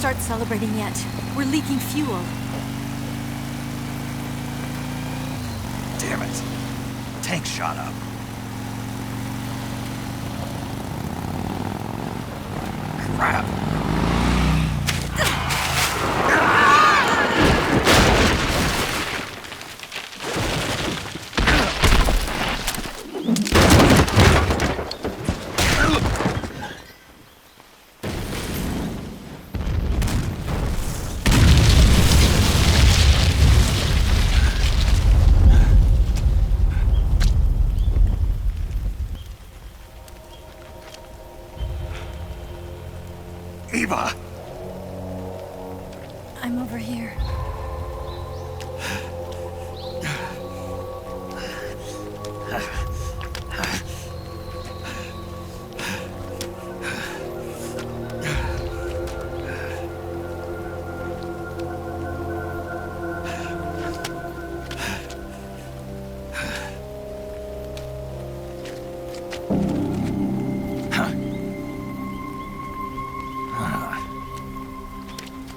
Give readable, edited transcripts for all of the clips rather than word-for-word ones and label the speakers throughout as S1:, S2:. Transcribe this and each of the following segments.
S1: start celebrating yet. We're leaking fuel.
S2: Damn it. Tank shot up. Crap. Eva!
S1: I'm over here.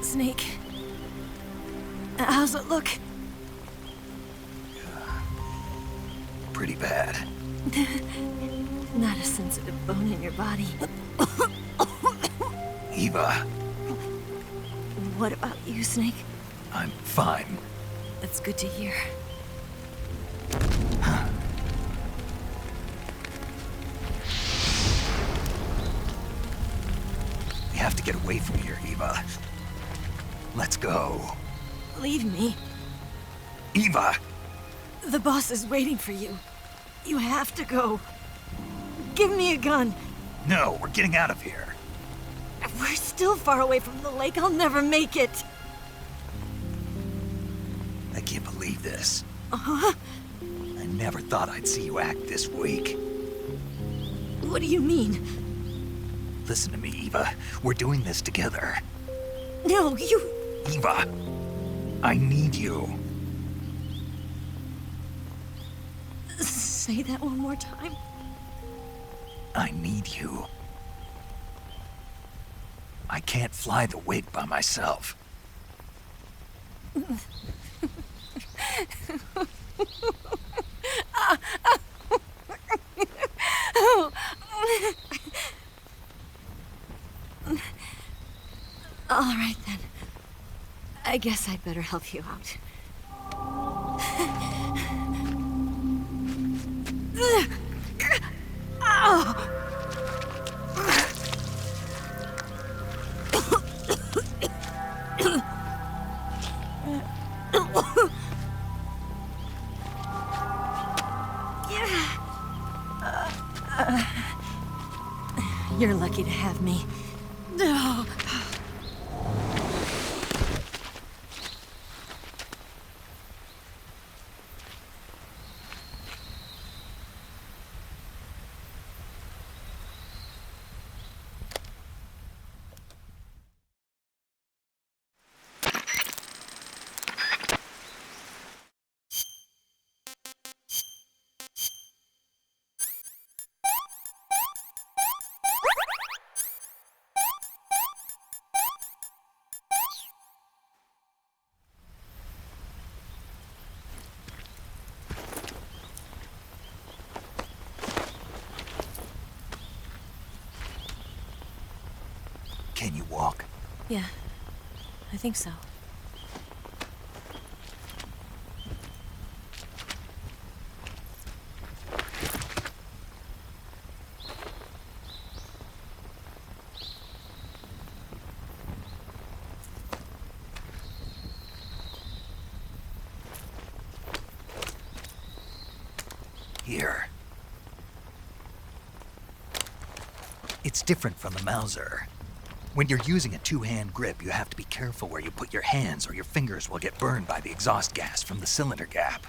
S1: Snake. How's it look?
S2: Pretty bad.
S1: Not a sensitive bone in your body.
S2: Eva,
S1: What about you, Snake?
S2: I'm fine.
S1: That's good to hear.
S2: We have to get away from here, Eva. Let's go.
S1: Leave me.
S2: Eva!
S1: The boss is waiting for you. You have to go. Give me a gun.
S2: No, we're getting out of here.
S1: We're still far away from the lake. I'll never make it.
S2: I can't believe this.
S1: Uh-huh.
S2: I never thought I'd see you act this weak.
S1: What do you mean?
S2: Listen to me, Eva. We're doing this together.
S1: No, you...
S2: Eva, I need you.
S1: Say that one more time.
S2: I need you. I can't fly the wig by myself.
S1: All right, then. I guess I'd better help you out. You're lucky to have me.
S2: Can you walk?
S1: Yeah, I think so.
S2: Here. It's different from the Mauser. When you're using a two-hand grip, you have to be careful where you put your hands or your fingers will get burned by the exhaust gas from the cylinder gap.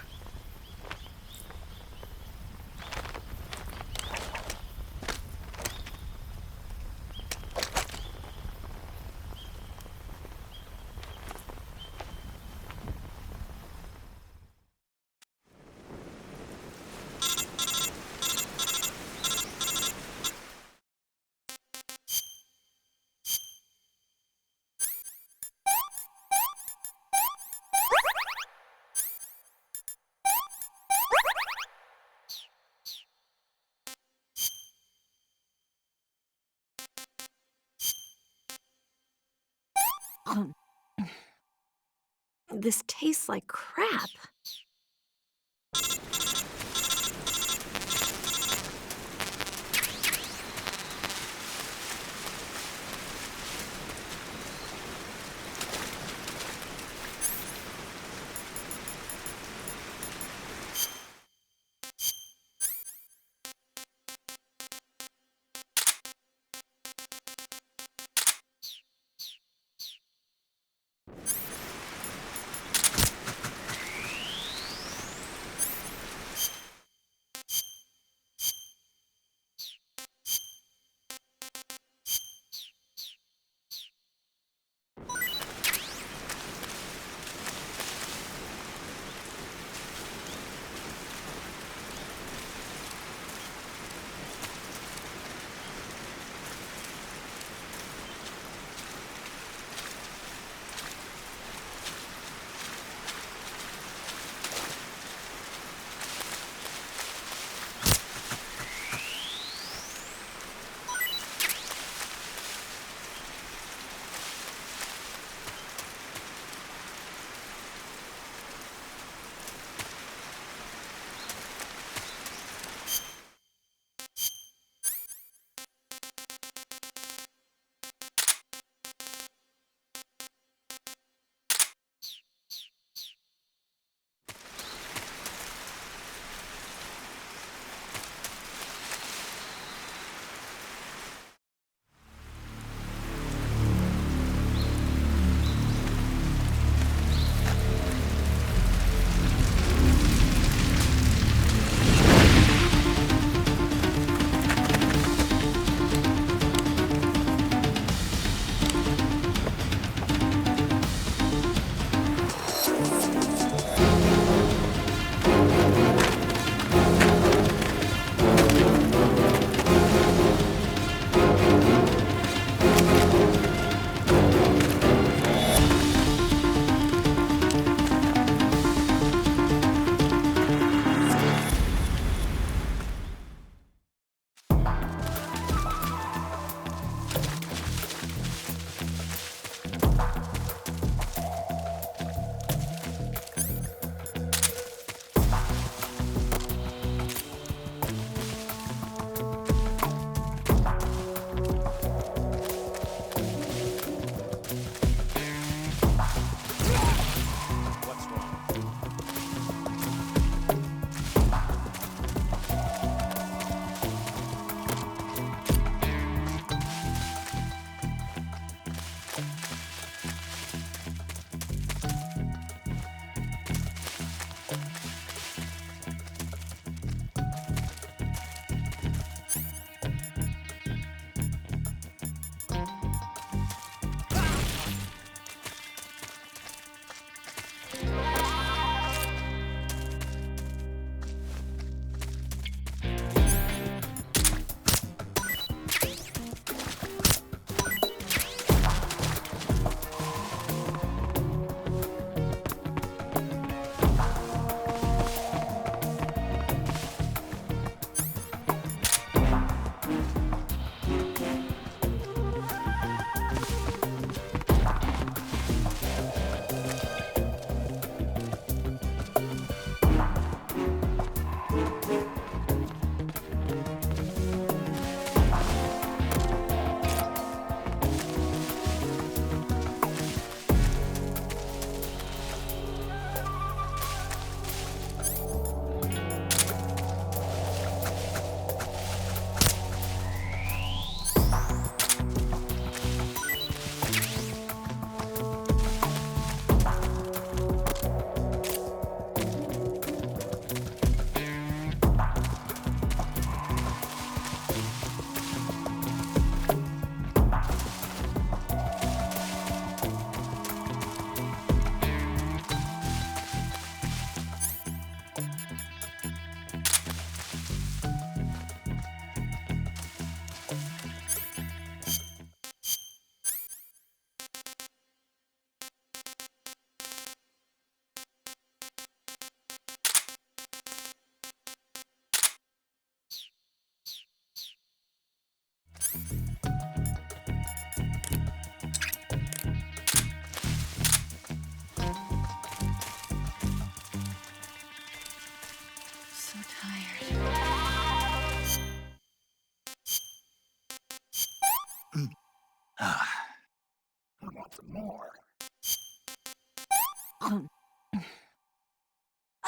S1: This tastes like crap.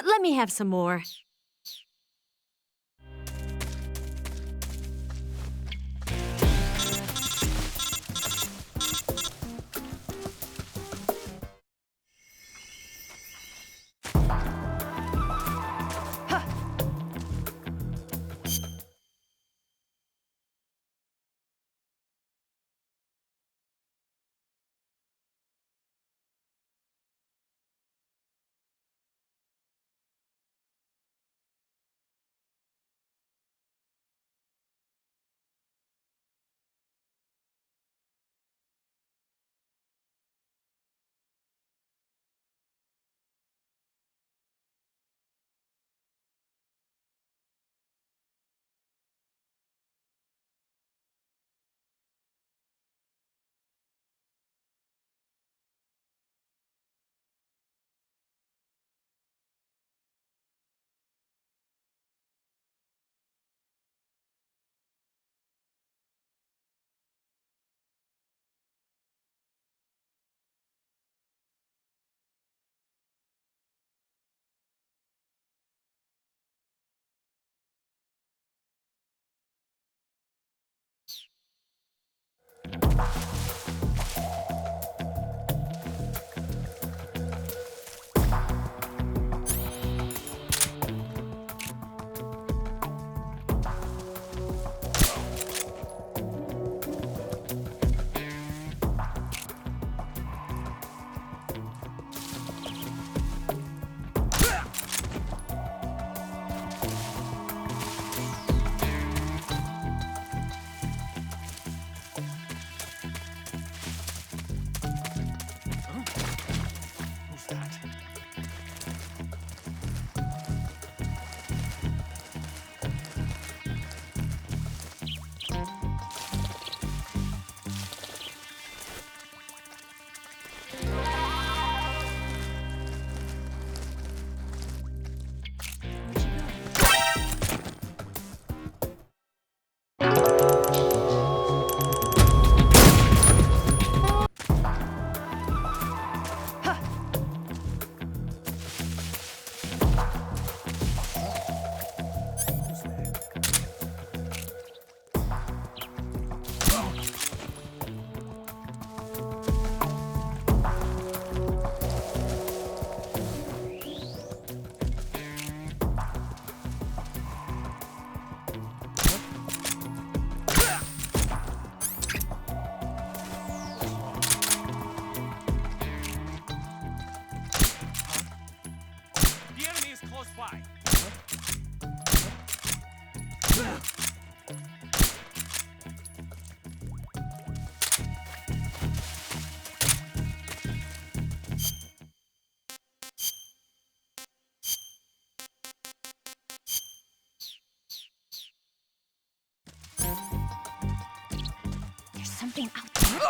S1: Let me have some more. There's something out there.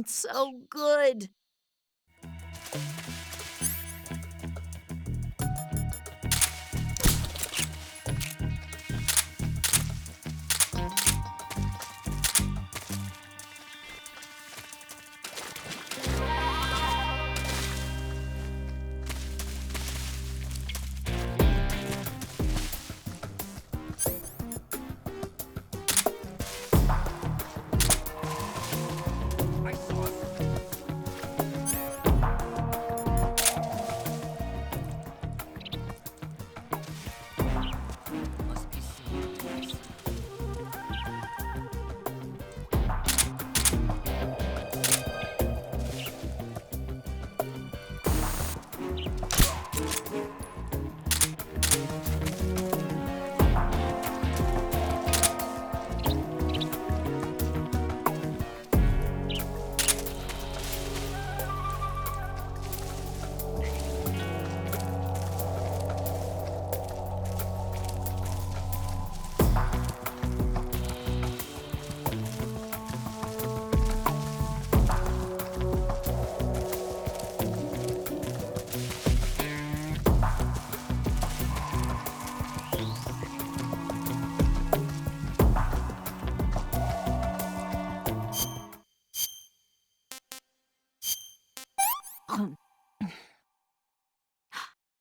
S1: So good.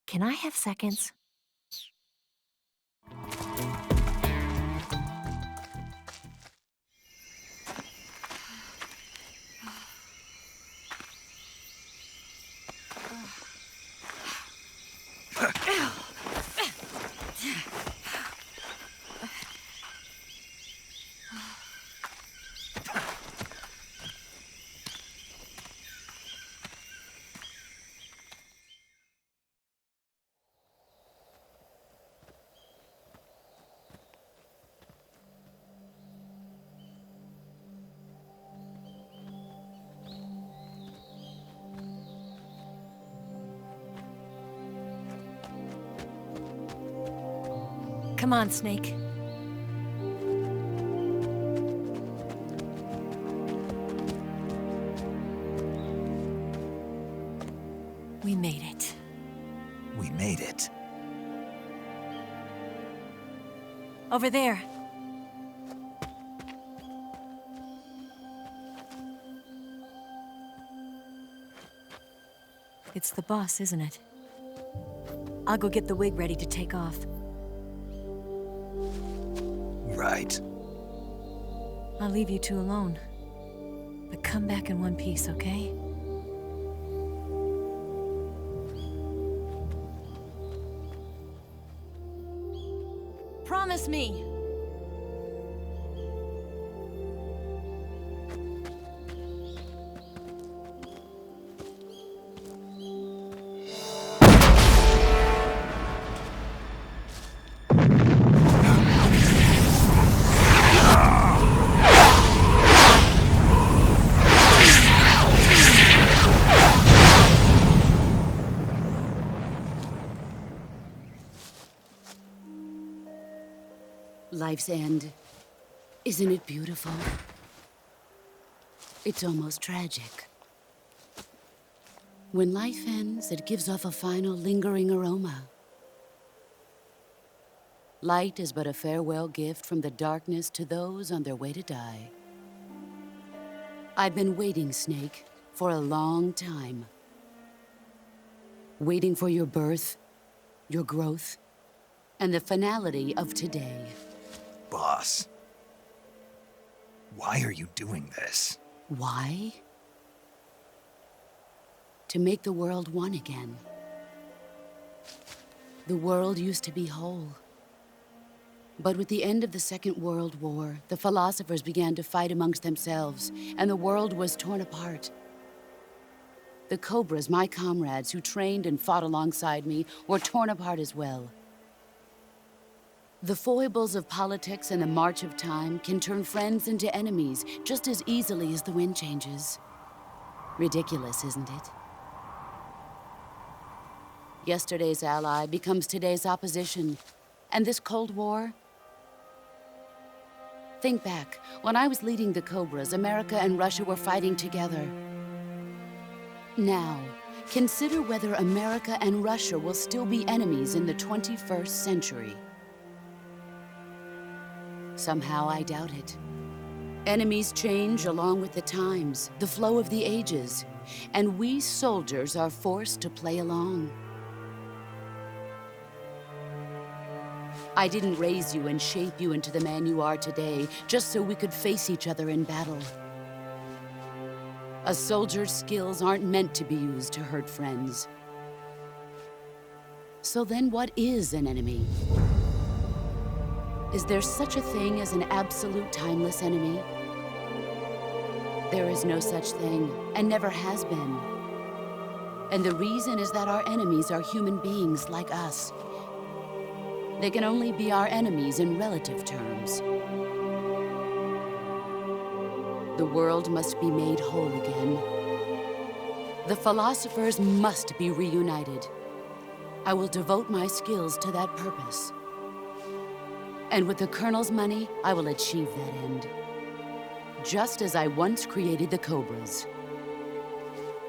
S1: Can I have seconds? Come on, Snake. We made it.
S2: We made it.
S1: Over there. It's the boss, isn't it? I'll go get the wig ready to take off.
S2: Right.
S1: I'll leave you two alone. But come back in one piece, okay? Promise me!
S3: Life's end. Isn't it beautiful? It's almost tragic. When life ends, it gives off a final lingering aroma. Light is but a farewell gift from the darkness to those on their way to die. I've been waiting, Snake, for a long time. Waiting for your birth, your growth, and the finality of today.
S2: Boss. Why are you doing this?
S3: Why? To make the world one again. The world used to be whole. But with the end of the Second World War, the philosophers began to fight amongst themselves, and the world was torn apart. The Cobras, my comrades who trained and fought alongside me, were torn apart as well. The foibles of politics and the march of time can turn friends into enemies just as easily as the wind changes. Ridiculous, isn't it? Yesterday's ally becomes today's opposition, and this Cold War, Think back. When I was leading the Cobras, America and Russia were fighting together. Now, consider whether America and Russia will still be enemies in the 21st century. Somehow I doubt it. Enemies change along with the times, the flow of the ages, and we soldiers are forced to play along. I didn't raise you and shape you into the man you are today just so we could face each other in battle. A soldier's skills aren't meant to be used to hurt friends. So then what is an enemy? Is there such a thing as an absolute timeless enemy? There is no such thing, and never has been. And the reason is that our enemies are human beings like us. They can only be our enemies in relative terms. The world must be made whole again. The philosophers must be reunited. I will devote my skills to that purpose. And with the Colonel's money, I will achieve that end. Just as I once created the Cobras.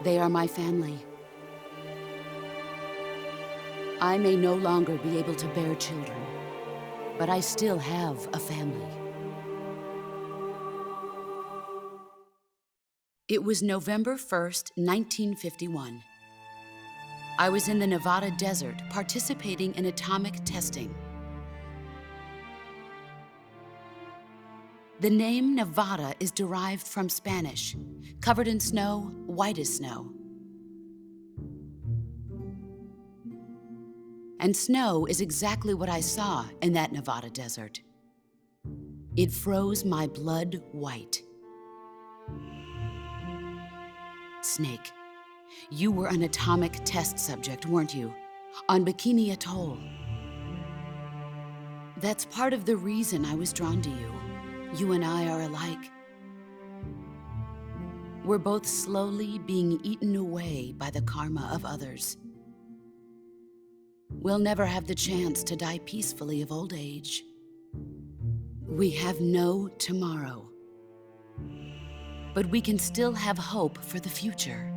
S3: They are my family. I may no longer be able to bear children, but I still have a family. It was November 1st, 1951. I was in the Nevada desert participating in atomic testing. The name Nevada is derived from Spanish, covered in snow, white as snow. And snow is exactly what I saw in that Nevada desert. It froze my blood white. Snake, you were an atomic test subject, weren't you? On Bikini Atoll. That's part of the reason I was drawn to you. You and I are alike. We're both slowly being eaten away by the karma of others. We'll never have the chance to die peacefully of old age. We have no tomorrow. But we can still have hope for the future.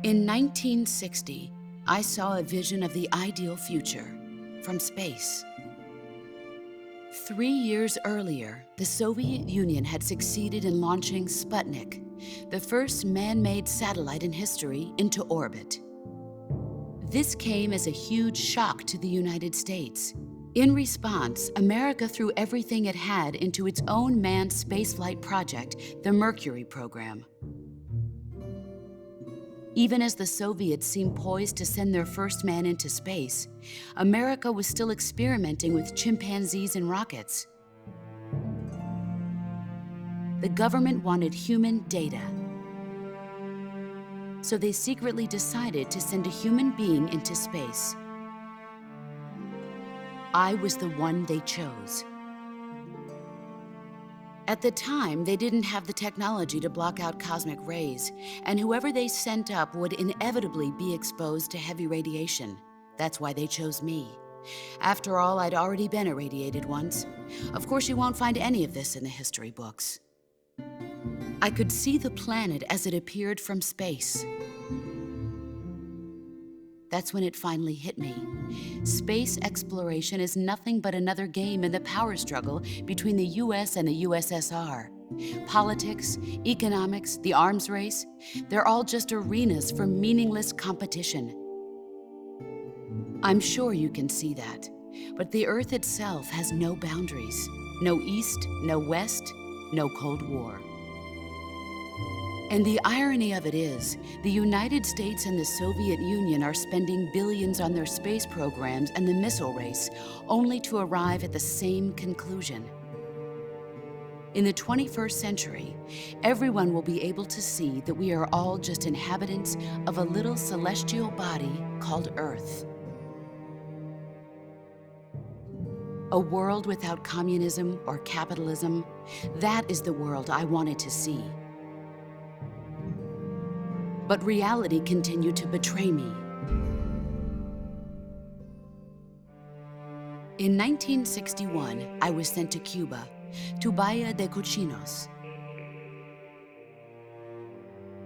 S3: In 1960, I saw a vision of the ideal future from space. 3 years earlier, the Soviet Union had succeeded in launching Sputnik, the first man-made satellite in history, into orbit. This came as a huge shock to the United States. In response, America threw everything it had into its own manned spaceflight project, the Mercury program. Even as the Soviets seemed poised to send their first man into space, America was still experimenting with chimpanzees and rockets. The government wanted human data. So they secretly decided to send a human being into space. I was the one they chose. At the time, they didn't have the technology to block out cosmic rays, and whoever they sent up would inevitably be exposed to heavy radiation. That's why they chose me. After all, I'd already been irradiated once. Of course, you won't find any of this in the history books. I could see the planet as it appeared from space. That's when it finally hit me. Space exploration is nothing but another game in the power struggle between the US and the USSR. Politics, economics, the arms race, they're all just arenas for meaningless competition. I'm sure you can see that, but the Earth itself has no boundaries. No East, no West, no Cold War. And the irony of it is, the United States and the Soviet Union are spending billions on their space programs and the missile race, only to arrive at the same conclusion. In the 21st century, everyone will be able to see that we are all just inhabitants of a little celestial body called Earth. A world without communism or capitalism, that is the world I wanted to see. But reality continued to betray me. In 1961, I was sent to Cuba, to Bahia de Cochinos.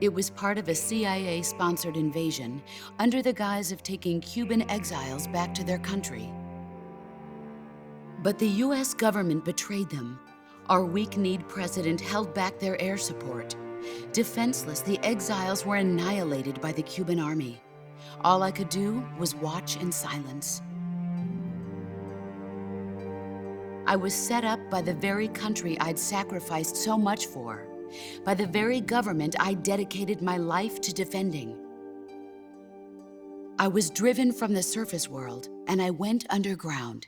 S3: It was part of a CIA-sponsored invasion under the guise of taking Cuban exiles back to their country. But the US government betrayed them. Our weak-kneed president held back their air support. Defenseless, the exiles were annihilated by the Cuban army. All I could do was watch in silence. I was set up by the very country I'd sacrificed so much for, by the very government I dedicated my life to defending. I was driven from the surface world, and I went underground.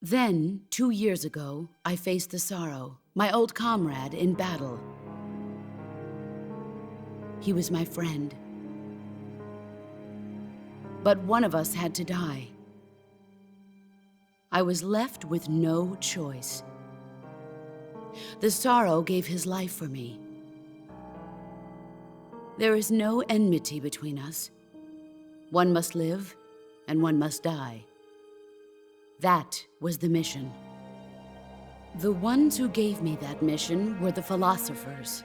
S3: Then, 2 years ago, I faced the Sorrow, my old comrade in battle. He was my friend. But one of us had to die. I was left with no choice. The Sorrow gave his life for me. There is no enmity between us. One must live, and one must die. That was the mission. The ones who gave me that mission were the philosophers.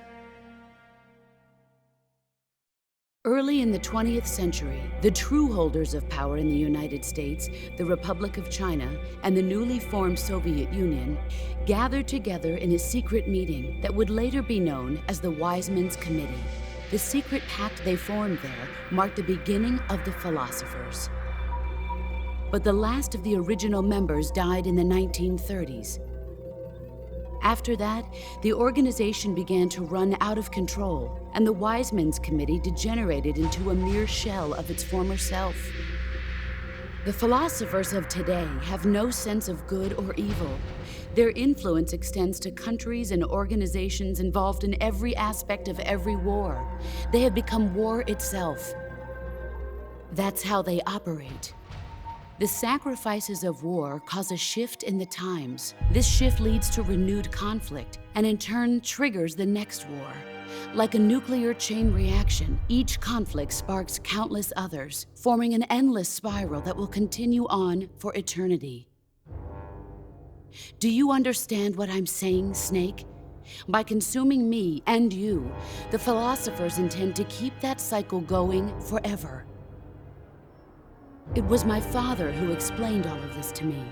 S3: Early in the 20th century, the true holders of power in the United States, the Republic of China, and the newly formed Soviet Union gathered together in a secret meeting that would later be known as the Wise Men's Committee. The secret pact they formed there marked the beginning of the philosophers. But the last of the original members died in the 1930s. After that, the organization began to run out of control, and the Wise Men's Committee degenerated into a mere shell of its former self. The philosophers of today have no sense of good or evil. Their influence extends to countries and organizations involved in every aspect of every war. They have become war itself. That's how they operate. The sacrifices of war cause a shift in the times. This shift leads to renewed conflict, and in turn triggers the next war. Like a nuclear chain reaction, each conflict sparks countless others, forming an endless spiral that will continue on for eternity. Do you understand what I'm saying, Snake? By consuming me and you, the philosophers intend to keep that cycle going forever. It was my father who explained all of this to me.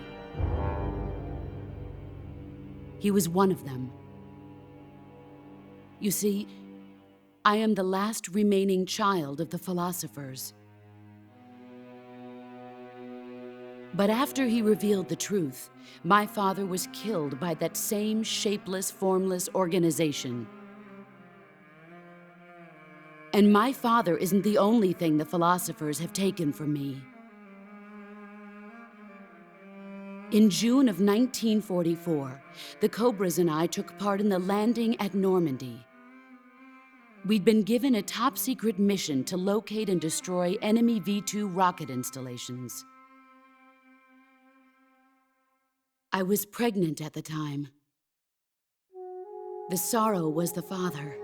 S3: He was one of them. You see, I am the last remaining child of the philosophers. But after he revealed the truth, my father was killed by that same shapeless, formless organization. And my father isn't the only thing the philosophers have taken from me. In June of 1944, the Cobras and I took part in the landing at Normandy. We'd been given a top-secret mission to locate and destroy enemy V-2 rocket installations. I was pregnant at the time. The Sorrow was the father.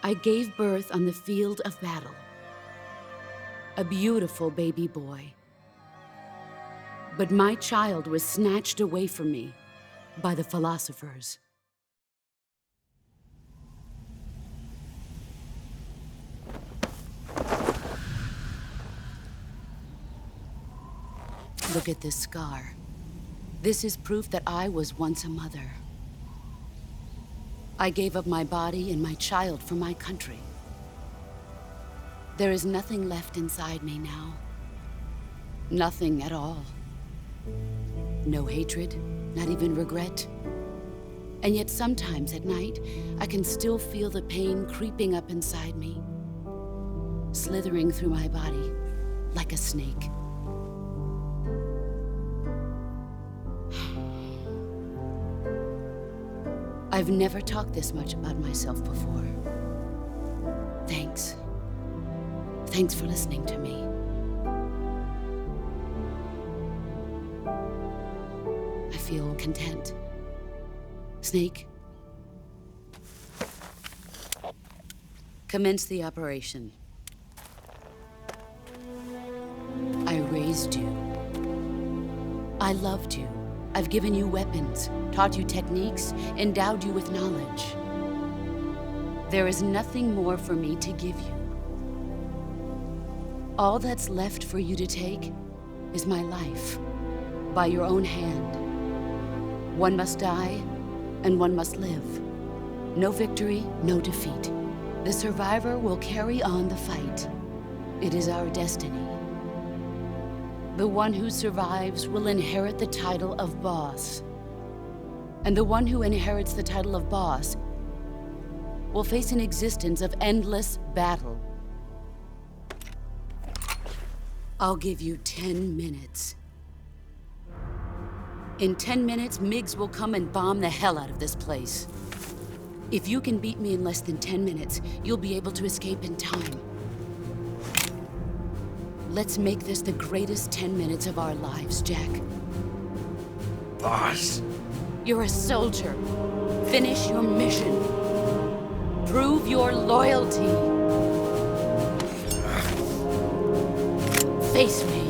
S3: I gave birth on the field of battle. A beautiful baby boy. But my child was snatched away from me by the philosophers. Look at this scar. This is proof that I was once a mother. I gave up my body and my child for my country. There is nothing left inside me now. Nothing at all. No hatred, not even regret. And yet sometimes at night, I can still feel the pain creeping up inside me, slithering through my body like a snake. I've never talked this much about myself before. Thanks. Thanks for listening to me. I feel content. Snake, commence the operation. I raised you I loved you. I've given you weapons, taught you techniques, endowed you with knowledge. There is nothing more for me to give you. All that's left for you to take is my life, by your own hand. One must die, and one must live. No victory, no defeat. The survivor will carry on the fight. It is our destiny. The one who survives will inherit the title of boss. And the one who inherits the title of boss will face an existence of endless battle. I'll give you 10 minutes. In 10 minutes, Miggs will come and bomb the hell out of this place. If you can beat me in less than 10 minutes, you'll be able to escape in time. Let's make this the greatest 10 minutes of our lives, Jack.
S2: Boss.
S3: You're a soldier. Finish your mission. Prove your loyalty. Face me.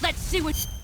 S3: Let's see what...